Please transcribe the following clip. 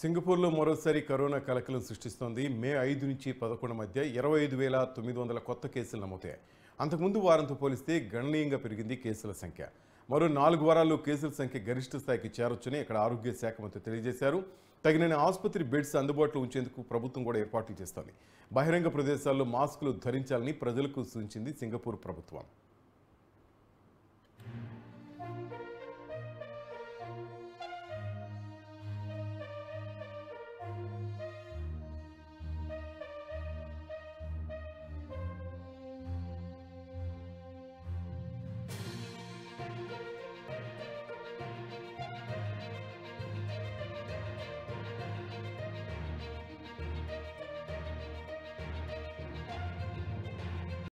సింగపూర్లో మరోసారి కరోనా కలకలం సృష్టిస్తోంది. మే 5 నుంచి 11 మధ్య 25,900 కొత్త కేసులు నమోదయ్యాయి. అంతకుముందు వారంతో పోలిస్తే గణనీయంగా పెరిగింది కేసుల సంఖ్య. మరో 4 వారాల్లో కేసుల సంఖ్య గరిష్ట స్థాయికి చేరొచ్చని ఇక్కడ ఆరోగ్య శాఖ మంత్రి తెలియజేశారు. తగినన్ని ఆసుపత్రి బెడ్స్ అందుబాటులో ఉంచేందుకు ప్రభుత్వం కూడా ఏర్పాట్లు చేస్తోంది. బహిరంగ ప్రదేశాల్లో మాస్కులు ధరించాలని ప్రజలకు సూచించింది సింగపూర్ ప్రభుత్వం.